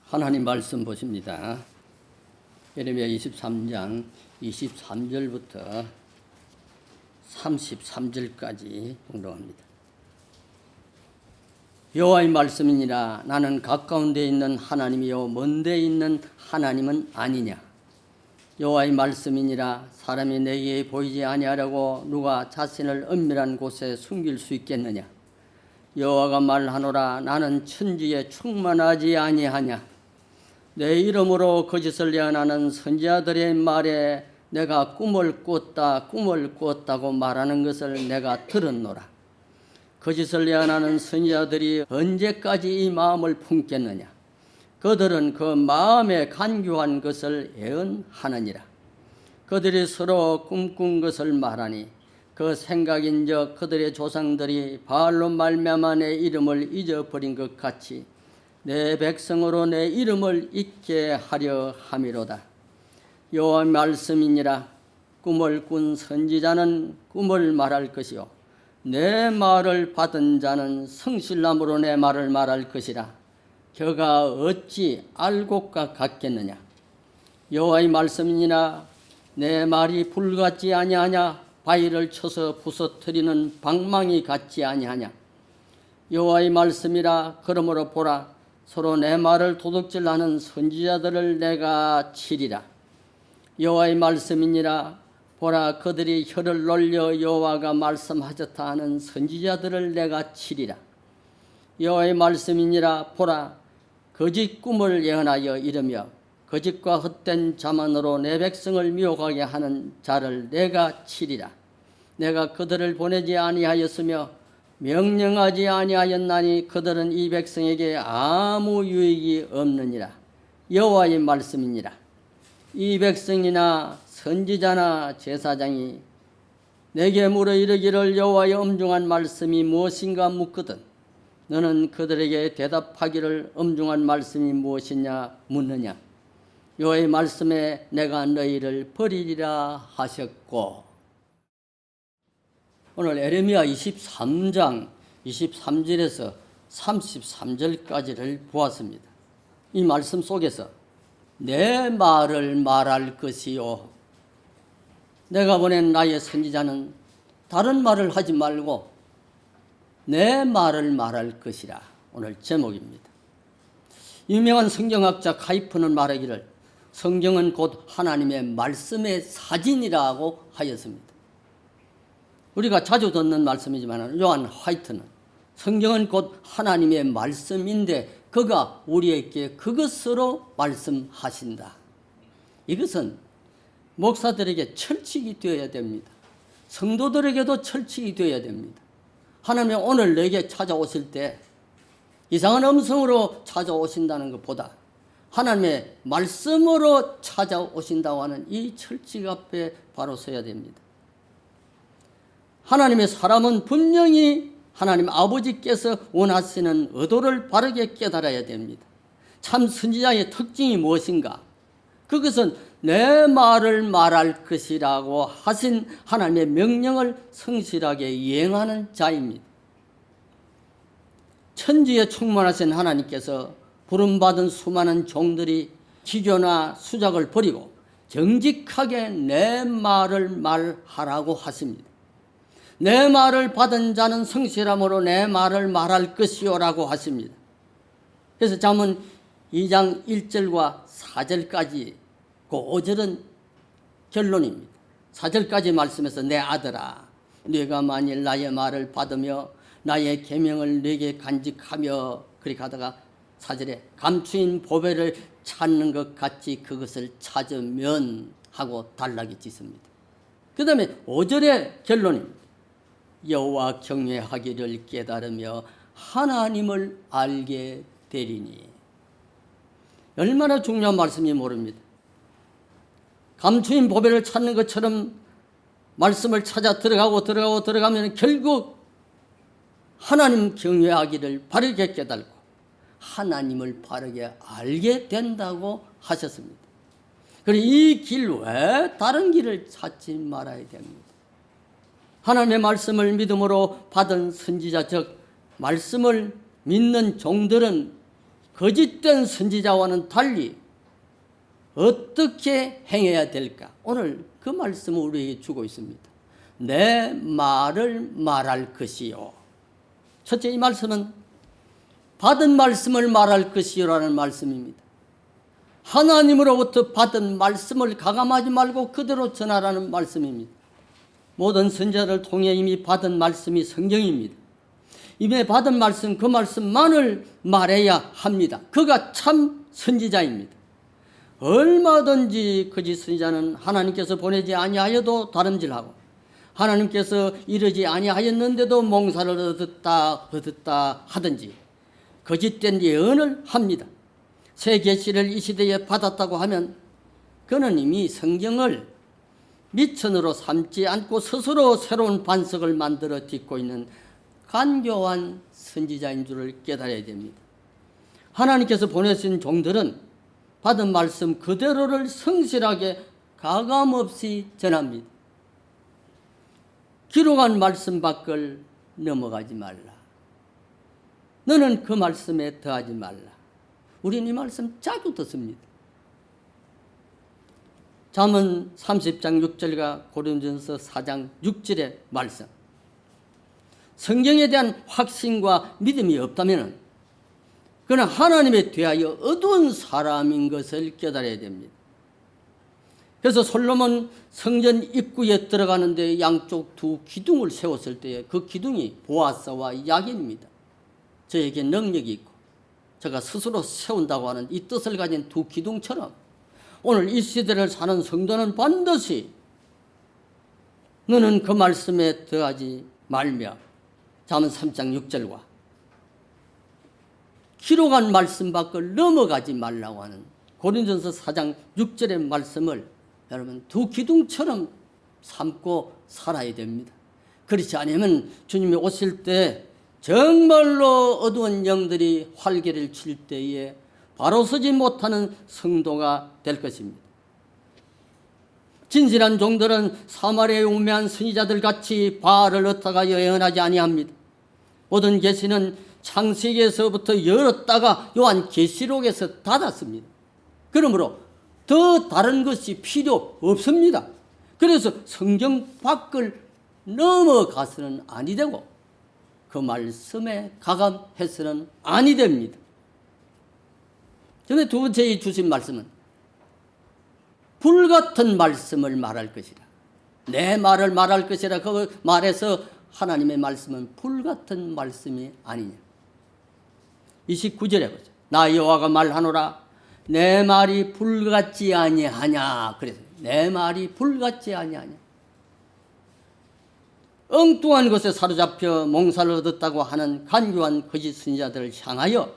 하나님 말씀 보십니다. 예레미야 23장 23절부터 33절까지 공독합니다. 여호와의 말씀이니라. 나는 가까운 데 있는 하나님이요 먼 데 있는 하나님은 아니냐. 여호와의 말씀이니라. 사람이 내게 보이지 아니하려고 누가 자신을 은밀한 곳에 숨길 수 있겠느냐. 여호와가 말하노라. 나는 천지에 충만하지 아니하냐. 내 이름으로 거짓을 예언하는 선지자들의 말에 내가 꿈을 꾸었다고 말하는 것을 내가 들었노라. 거짓을 예언하는 선지자들이 언제까지 이 마음을 품겠느냐. 그들은 그 마음에 간교한 것을 예언하느니라. 그들이 서로 꿈꾼 것을 말하니 그 생각인즉 그들의 조상들이 바알로 말미암아 내 이름을 잊어버린 것 같이 내 백성으로 내 이름을 잊게 하려 함이로다. 여호와의 말씀이니라. 꿈을 꾼 선지자는 꿈을 말할 것이요 내 말을 받은 자는 성실함으로 내 말을 말할 것이라. 그가 어찌 알고까 같겠느냐. 여호와의 말씀이니라. 내 말이 불 같지 아니하냐. 바위를 쳐서 부서뜨리는 방망이 같지 아니하냐. 여호와의 말씀이라. 그러므로 보라. 서로 내 말을 도둑질하는 선지자들을 내가 치리라. 여호와의 말씀이니라. 보라. 그들이 혀를 놀려 여호와가 말씀하셨다 하는 선지자들을 내가 치리라. 여호와의 말씀이니라. 보라. 거짓 꿈을 예언하여 이르며 거짓과 헛된 자만으로 내 백성을 미혹하게 하는 자를 내가 치리라. 내가 그들을 보내지 아니하였으며 명령하지 아니하였나니 그들은 이 백성에게 아무 유익이 없느니라. 여호와의 말씀이니라. 이 백성이나 선지자나 제사장이 내게 물어 이르기를 여호와의 엄중한 말씀이 무엇인가 묻거든 너는 그들에게 대답하기를 엄중한 말씀이 무엇이냐 묻느냐. 여호와의 말씀에 내가 너희를 버리리라 하셨고. 오늘 예레미야 23장 23절에서 33절까지를 보았습니다. 이 말씀 속에서 내 말을 말할 것이요. 내가 보낸 나의 선지자는 다른 말을 하지 말고 내 말을 말할 것이라. 오늘 제목입니다. 유명한 성경학자 카이프는 말하기를 성경은 곧 하나님의 말씀의 사진이라고 하였습니다. 우리가 자주 듣는 말씀이지만 요한 화이트는 성경은 곧 하나님의 말씀인데 그가 우리에게 그것으로 말씀하신다. 이것은 목사들에게 철칙이 되어야 됩니다. 성도들에게도 철칙이 되어야 됩니다. 하나님이 오늘 내게 찾아오실 때 이상한 음성으로 찾아오신다는 것보다 하나님의 말씀으로 찾아오신다고 하는 이 철칙 앞에 바로 서야 됩니다. 하나님의 사람은 분명히 하나님 아버지께서 원하시는 의도를 바르게 깨달아야 됩니다. 참 선지자의 특징이 무엇인가? 그것은 내 말을 말할 것이라고 하신 하나님의 명령을 성실하게 이행하는 자입니다. 천지에 충만하신 하나님께서 부름받은 수많은 종들이 기교나 수작을 버리고 정직하게 내 말을 말하라고 하십니다. 내 말을 받은 자는 성실함으로 내 말을 말할 것이요라고 하십니다. 그래서 잠언 2장 1절과 4절까지 그 5절은 결론입니다. 4절까지 말씀에서 내 아들아 네가 만일 나의 말을 받으며 나의 계명을 네게 간직하며 그렇게 하다가 4절에 감추인 보배를 찾는 것 같이 그것을 찾으면 하고 단락이 짓습니다. 그 다음에 5절의 결론입니다. 여호와 경외하기를 깨달으며 하나님을 알게 되리니. 얼마나 중요한 말씀인지 모릅니다. 감추인 보배를 찾는 것처럼 말씀을 찾아 들어가면 결국 하나님 경외하기를 바르게 깨달고 하나님을 바르게 알게 된다고 하셨습니다. 그리고 이 길 외에 다른 길을 찾지 말아야 됩니다. 하나님의 말씀을 믿음으로 받은 선지자 즉 말씀을 믿는 종들은 거짓된 선지자와는 달리 어떻게 행해야 될까? 오늘 그 말씀을 우리에게 주고 있습니다. 내 말을 말할 것이요. 첫째, 이 말씀은 받은 말씀을 말할 것이요라는 말씀입니다. 하나님으로부터 받은 말씀을 가감하지 말고 그대로 전하라는 말씀입니다. 모든 선지자를 통해 이미 받은 말씀이 성경입니다. 이미 받은 말씀, 그 말씀만을 말해야 합니다. 그가 참 선지자입니다. 얼마든지 거짓 선지자는 하나님께서 보내지 아니하여도 다름질하고 하나님께서 이르지 아니하였는데도 몽사를 얻었다 하든지 거짓된 예언을 합니다. 새 계시를 이 시대에 받았다고 하면 그는 이미 성경을 미천으로 삼지 않고 스스로 새로운 반석을 만들어 딛고 있는 간교한 선지자인 줄을 깨달아야 됩니다. 하나님께서 보내신 종들은 받은 말씀 그대로를 성실하게 가감없이 전합니다. 기록한 말씀 밖을 넘어가지 말라. 너는 그 말씀에 더하지 말라. 우리는 이 말씀 자주 듣습니다. 잠언 30장 6절과 고린도전서 4장 6절의 말씀. 성경에 대한 확신과 믿음이 없다면 그는 하나님에 대하여 어두운 사람인 것을 깨달아야 됩니다. 그래서 솔로몬 성전 입구에 들어가는데 양쪽 두 기둥을 세웠을 때에 그 기둥이 보아스와 야긴입니다. 저에게 능력이 있고 제가 스스로 세운다고 하는 이 뜻을 가진 두 기둥처럼 오늘 이 시대를 사는 성도는 반드시 너는 그 말씀에 더하지 말며 잠언 3장 6절과 기록한 말씀 밖을 넘어가지 말라고 하는 고린도전서 4장 6절의 말씀을 여러분 두 기둥처럼 삼고 살아야 됩니다. 그렇지 않으면 주님이 오실 때 정말로 어두운 영들이 활개를 칠 때에 바로 서지 못하는 성도가 될 것입니다. 진실한 종들은 사마리아에 우매한 선지자들 같이 바알을 얻다가 예언하지 아니합니다. 모든 계시는 창세기에서부터 열었다가 요한 계시록에서 닫았습니다. 그러므로 더 다른 것이 필요 없습니다. 그래서 성경 밖을 넘어가서는 아니 되고 그 말씀에 가감해서는 아니 됩니다. 두 번째 주신 말씀은 불같은 말씀을 말할 것이라. 내 말을 말할 것이라. 그 말에서 하나님의 말씀은 불같은 말씀이 아니냐. 29절에 보죠. 나 여호와가 말하노라 내 말이 불같지 아니하냐. 그래서 내 말이 불같지 아니하냐. 엉뚱한 것에 사로잡혀 몽사를 얻었다고 하는 간교한 거짓 선지자들을 향하여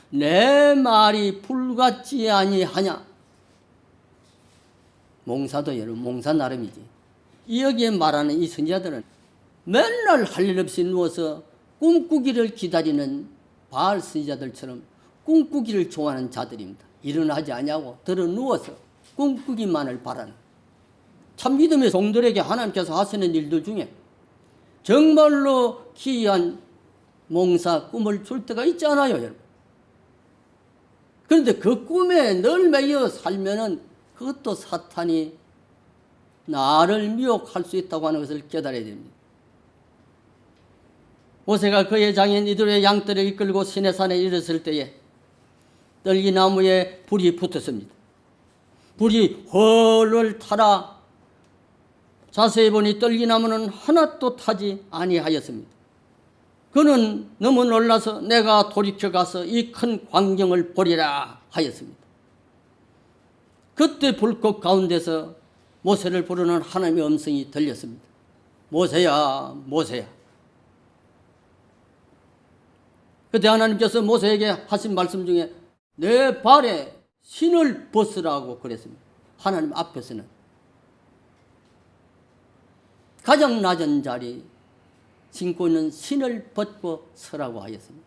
내 말이 불같지 아니하냐. 몽사도 여러분 몽사 나름이지. 여기에 말하는 이 선지자들은 맨날 할 일 없이 누워서 꿈꾸기를 기다리는 바알 선지자들처럼 꿈꾸기를 좋아하는 자들입니다. 일은 하지 아니하고 들어 누워서 꿈꾸기만을 바라는 참 믿음의 종들에게 하나님께서 하시는 일들 중에 정말로 기이한 몽사 꿈을 줄 때가 있지 않아요, 여러분. 그런데 그 꿈에 늘 매여 살면은 그것도 사탄이 나를 미혹할 수 있다고 하는 것을 깨달아야 됩니다. 모세가 그의 장인 이들의 양떼를 이끌고 시내산에 이르렀을 때에 떨기나무에 불이 붙었습니다. 불이 헐헐 타라 자세히 보니 떨기나무는 하나도 타지 아니하였습니다. 그는 너무 놀라서 내가 돌이켜 가서 이 큰 광경을 보리라 하였습니다. 그때 불꽃 가운데서 모세를 부르는 하나님의 음성이 들렸습니다. 모세야, 모세야. 그때 하나님께서 모세에게 하신 말씀 중에 내 발에 신을 벗으라고 그랬습니다. 하나님 앞에서는 가장 낮은 자리 신고 있는 신을 벗고 서라고 하였습니다.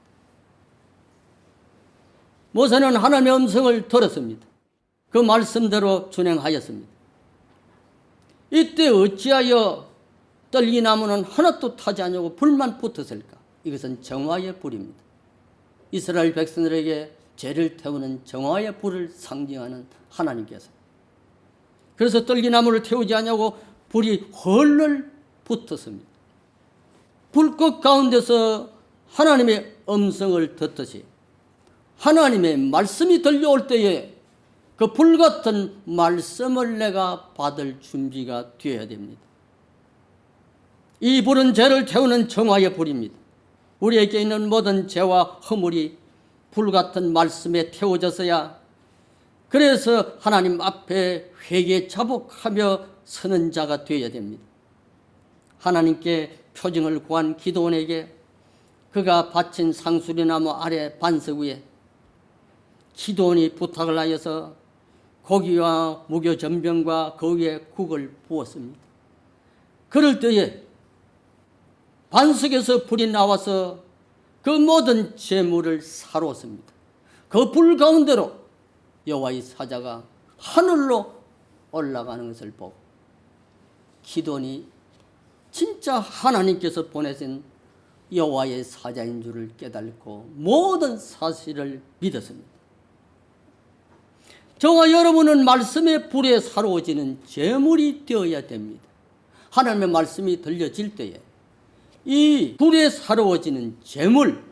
모세는 하나님의 음성을 들었습니다. 그 말씀대로 준행하였습니다. 이때 어찌하여 떨기나무는 하나도 타지 않냐고 불만 붙었을까? 이것은 정화의 불입니다. 이스라엘 백성들에게 죄를 태우는 정화의 불을 상징하는 하나님께서. 그래서 떨기나무를 태우지 않냐고 불이 헐헐 붙었습니다. 불꽃 가운데서 하나님의 음성을 듣듯이 하나님의 말씀이 들려올 때에 그 불같은 말씀을 내가 받을 준비가 되어야 됩니다. 이 불은 죄를 태우는 정화의 불입니다. 우리에게 있는 모든 죄와 허물이 불같은 말씀에 태워져서야 그래서 하나님 앞에 회개 자복하며 서는 자가 되어야 됩니다. 하나님께 표징을 구한 기드온에게 그가 바친 상수리나무 아래 반석 위에 기드온이 부탁을 하여서 고기와 무교전병과 그 위에 국을 부었습니다. 그럴 때에 반석에서 불이 나와서 그 모든 재물을 사로웠습니다. 그 불 가운데로 여호와의 사자가 하늘로 올라가는 것을 보고 기드온이 진짜 하나님께서 보내신 여호와의 사자인 줄을 깨닫고 모든 사실을 믿었습니다. 저와 여러분은 말씀의 불에 사로워지는 제물이 되어야 됩니다. 하나님의 말씀이 들려질 때에 이 불에 사로워지는 제물,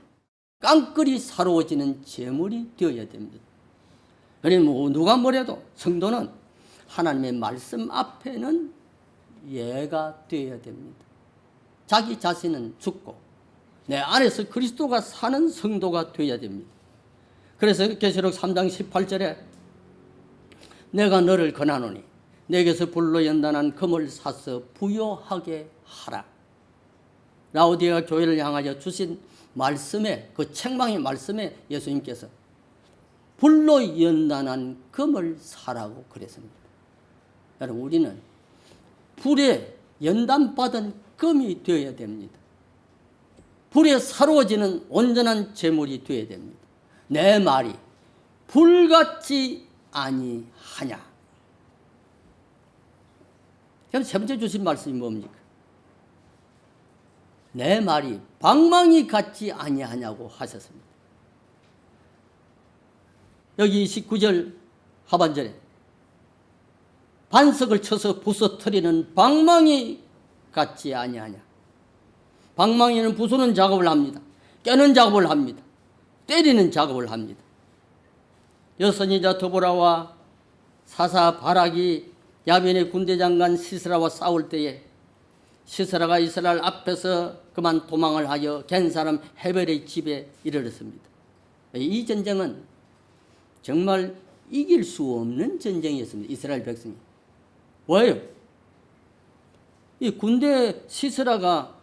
깡끌이 사로워지는 제물이 되어야 됩니다. 그러니 누가 뭐래도 성도는 하나님의 말씀 앞에는 예가 되어야 됩니다. 자기 자신은 죽고 내 안에서 그리스도가 사는 성도가 되어야 됩니다. 그래서 계시록 3장 18절에 내가 너를 권하노니 내게서 불로 연단한 금을 사서 부요하게 하라. 라오디게아 교회를 향하여 주신 말씀에, 그 책망의 말씀에 예수님께서 불로 연단한 금을 사라고 그랬습니다. 여러분, 우리는 불에 연단받은 금이 되어야 됩니다. 불에 사로워지는 온전한 제물이 되어야 됩니다. 내 말이 불같이 아니하냐. 그럼 세 번째 주신 말씀이 뭡니까? 내 말이 방망이 같지 아니하냐고 하셨습니다. 여기 29절 하반절에 반석을 쳐서 부서뜨리는 방망이 같지 아니하냐. 방망이는 부수는 작업을 합니다. 깨는 작업을 합니다. 때리는 작업을 합니다. 여선이자 드보라와 사사 바락이 야벤의 군대장관 시스라와 싸울 때에 시스라가 이스라엘 앞에서 그만 도망을 하여 겐 사람 헤벨의 집에 이르렀습니다. 이 전쟁은 정말 이길 수 없는 전쟁이었습니다. 이스라엘 백성이. 왜요? 이 군대 시스라가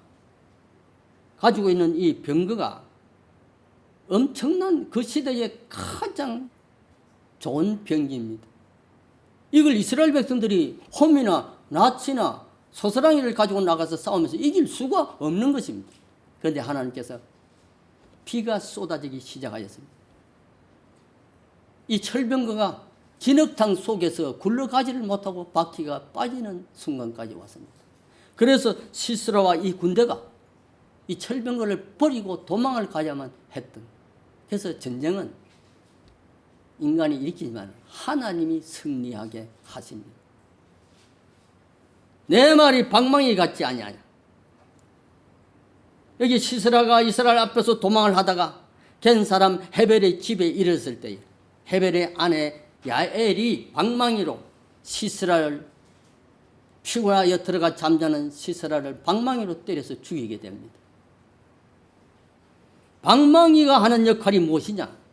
가지고 있는 이 병거가 엄청난 그 시대의 가장 좋은 병기입니다. 이걸 이스라엘 백성들이 홈이나 낫이나 소스랑이를 가지고 나가서 싸우면서 이길 수가 없는 것입니다. 그런데 하나님께서 비가 쏟아지기 시작하였습니다. 이 철병거가 진흙탕 속에서 굴러가지를 못하고 바퀴가 빠지는 순간까지 왔습니다. 그래서 시스라와 이 군대가 이 철병거를 버리고 도망을 가야만 했던. 그래서 전쟁은 인간이 일으키지만 하나님이 승리하게 하십니다. 내 말이 방망이 같지 아니하냐. 여기 시스라가 이스라엘 앞에서 도망을 하다가 겐 사람 헤벨의 집에 이르렀을 때에 헤벨의 아내 야엘이 방망이로 시스라를 피곤하여 들어가 잠자는 시스라를 방망이로 때려서 죽이게 됩니다. 방망이가 하는 역할이 무엇이냐?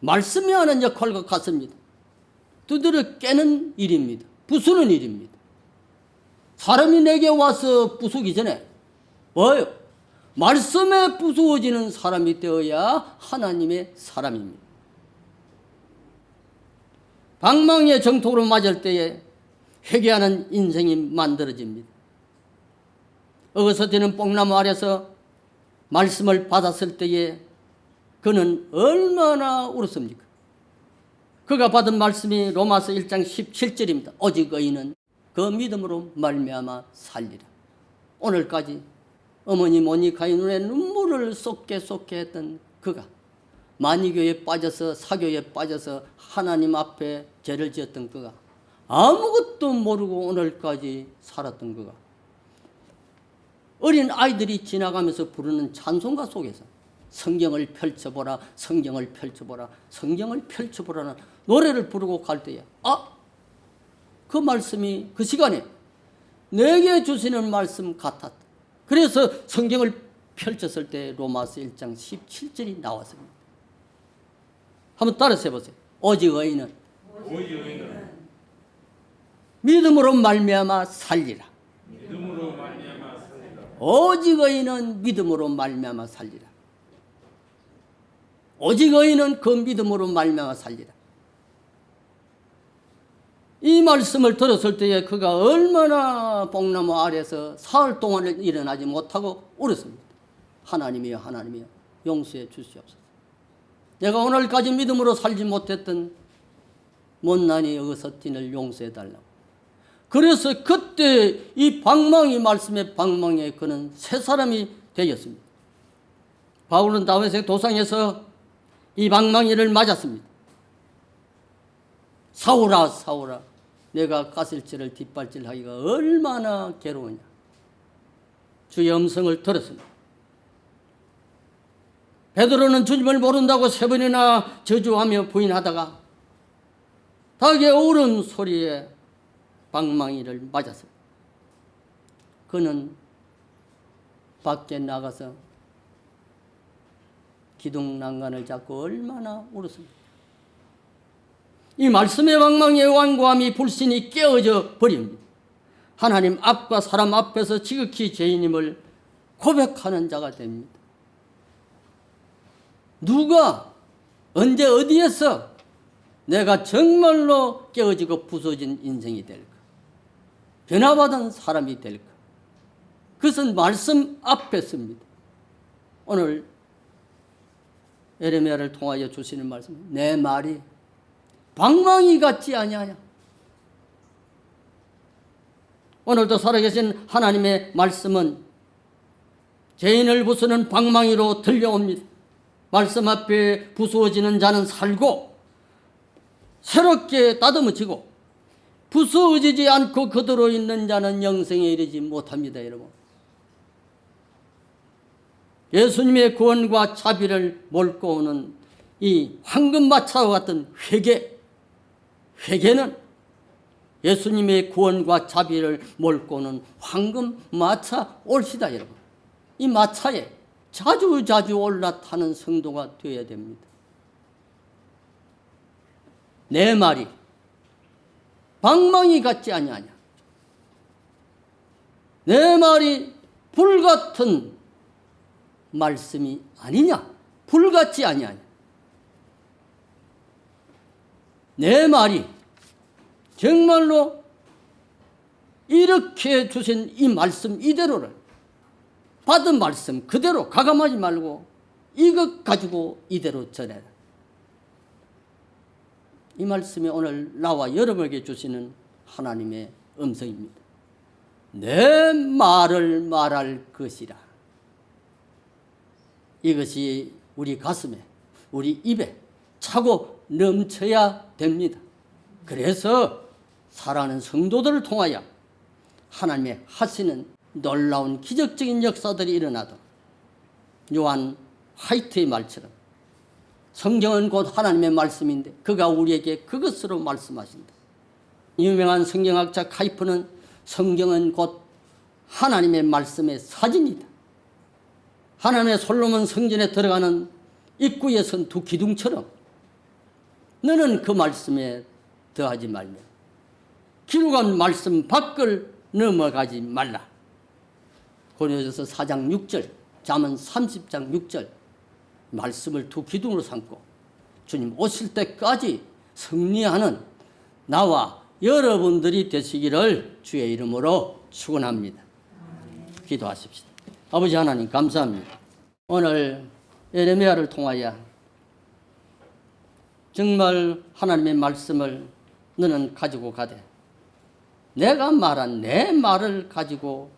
말씀이 하는 역할과 같습니다. 두드려 깨는 일입니다. 부수는 일입니다. 사람이 내게 와서 부수기 전에 뭐예요? 말씀에 부수어지는 사람이 되어야 하나님의 사람입니다. 방망이의 정통으로 맞을 때에 회개하는 인생이 만들어집니다. 어거스틴은 뽕나무 아래서 말씀을 받았을 때에 그는 얼마나 울었습니까? 그가 받은 말씀이 로마서 1장 17절입니다. 오직 의인은 그 믿음으로 말미암아 살리라. 오늘까지 어머니 모니카의 눈에 눈물을 쏟게 했던 그가 만이교에 빠져서 사교에 빠져서 하나님 앞에 죄를 지었던 그가 아무것도 모르고 오늘까지 살았던 그가 어린 아이들이 지나가면서 부르는 찬송가 속에서 성경을 펼쳐보라, 성경을 펼쳐보라, 성경을 펼쳐보라는 노래를 부르고 갈 때에 그 말씀이 그 시간에 내게 주시는 말씀 같았다. 그래서 성경을 펼쳤을 때 로마서 1장 17절이 나왔습니다. 한번 따라서 해보세요. 오직 의인은 믿음으로 말미암아 살리라. 오직 의인은 믿음으로 말미암아 살리라. 오직 의인은 그 믿음으로 말미암아 살리라. 이 말씀을 들었을 때에 그가 얼마나 뽕나무 아래서 사흘 동안 일어나지 못하고 울었습니다. 하나님이여, 하나님이여, 용서해 주시옵소서. 내가 오늘까지 믿음으로 살지 못했던 못난이 어거스틴을 용서해 달라고. 그래서 그때 이 방망이 말씀의 방망이에 그는 새 사람이 되었습니다. 바울은 다메섹 도상에서 이 방망이를 맞았습니다. 사울아, 사울아, 내가 가슬질을 뒷발질하기가 얼마나 괴로우냐. 주의 음성을 들었습니다. 베드로는 주님을 모른다고 3번이나 저주하며 부인하다가 닭의 울음 소리에 방망이를 맞았습니다. 그는 밖에 나가서 기둥난간을 잡고 얼마나 울었습니다. 이 말씀의 방망이의 완고함이 불신이 깨어져 버립니다. 하나님 앞과 사람 앞에서 지극히 죄인임을 고백하는 자가 됩니다. 누가 언제 어디에서 내가 정말로 깨어지고 부서진 인생이 될까? 변화받은 사람이 될까? 그것은 말씀 앞에 씁니다. 오늘 에레미야를 통하여 주시는 말씀, 내 말이 방망이 같지 아니하냐. 오늘도 살아계신 하나님의 말씀은 죄인을 부수는 방망이로 들려옵니다. 말씀 앞에 부수어지는 자는 살고 새롭게 다듬어지고 부수어지지 않고 그대로 있는 자는 영생에 이르지 못합니다. 여러분, 예수님의 구원과 자비를 몰고 오는 이 황금마차와 같은 회개는 예수님의 구원과 자비를 몰고 오는 황금마차 올시다. 여러분, 이 마차에 자주 올라타는 성도가 되어야 됩니다. 내 말이 방망이 같지 아니하냐. 내 말이 불같은 말씀이 아니냐. 불같지 아니하냐. 내 말이 정말로 이렇게 주신 이 말씀 이대로를 받은 말씀 그대로 가감하지 말고 이것 가지고 이대로 전해라. 이 말씀이 오늘 나와 여러분에게 주시는 하나님의 음성입니다. 내 말을 말할 것이라. 이것이 우리 가슴에, 우리 입에 차고 넘쳐야 됩니다. 그래서 사랑하는 성도들을 통하여 하나님의 하시는 놀라운 기적적인 역사들이 일어나도 요한 화이트의 말처럼 성경은 곧 하나님의 말씀인데 그가 우리에게 그것으로 말씀하신다. 유명한 성경학자 카이프는 성경은 곧 하나님의 말씀의 사진이다. 하나님의 솔로몬 성전에 들어가는 입구에 선 두 기둥처럼 너는 그 말씀에 더하지 말며 기록한 말씀 밖을 넘어가지 말라. 고린도전서 4장 6절, 잠언 30장 6절 말씀을 두 기둥으로 삼고 주님 오실 때까지 승리하는 나와 여러분들이 되시기를 주의 이름으로 축원합니다. 기도하십시다. 아버지 하나님 감사합니다. 오늘 에레미야를 통하여 정말 하나님의 말씀을 너는 가지고 가되 내가 말한 내 말을 가지고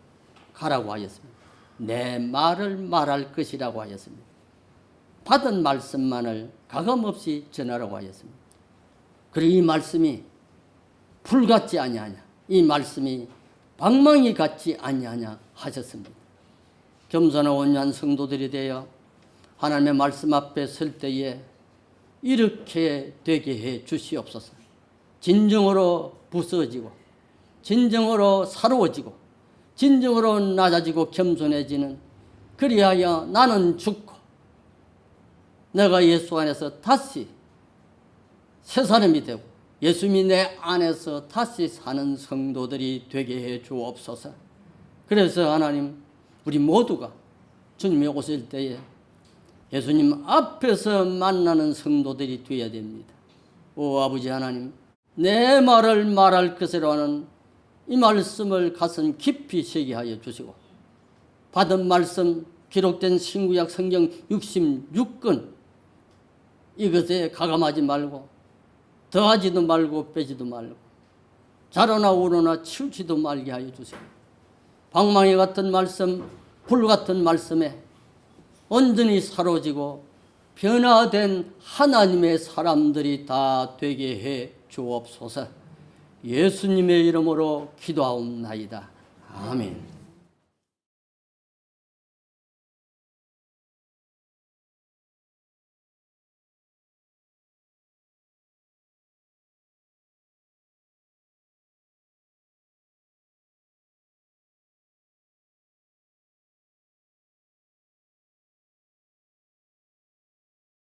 가라고 하였습니다. 내 말을 말할 것이라고 하였습니다. 받은 말씀만을 가감없이 전하라고 하였습니다. 그리고 이 말씀이 불 같지 아니하냐, 이 말씀이 방망이 같지 아니하냐 하셨습니다. 겸손한 온유한 성도들이 되어 하나님의 말씀 앞에 설 때에 이렇게 되게 해 주시옵소서. 진정으로 부서지고, 진정으로 사로워지고, 진정으로 낮아지고 겸손해지는, 그리하여 나는 죽고 내가 예수 안에서 다시 새 사람이 되고 예수님이 내 안에서 다시 사는 성도들이 되게 해 주옵소서. 그래서 하나님, 우리 모두가 주님이 오실 때에 예수님 앞에서 만나는 성도들이 되어야 됩니다. 오 아버지 하나님, 내 말을 말할 것으로 하는 이 말씀을 가슴 깊이 새게 하여 주시고, 받은 말씀 기록된 신구약 성경 66권 이것에 가감하지 말고 더하지도 말고 빼지도 말고 자로나 우로나 치우지도 말게 하여 주시고, 방망이 같은 말씀, 불 같은 말씀에 온전히 사로지고 변화된 하나님의 사람들이 다 되게 해 주옵소서. 예수님의 이름으로 기도하옵나이다. 아멘.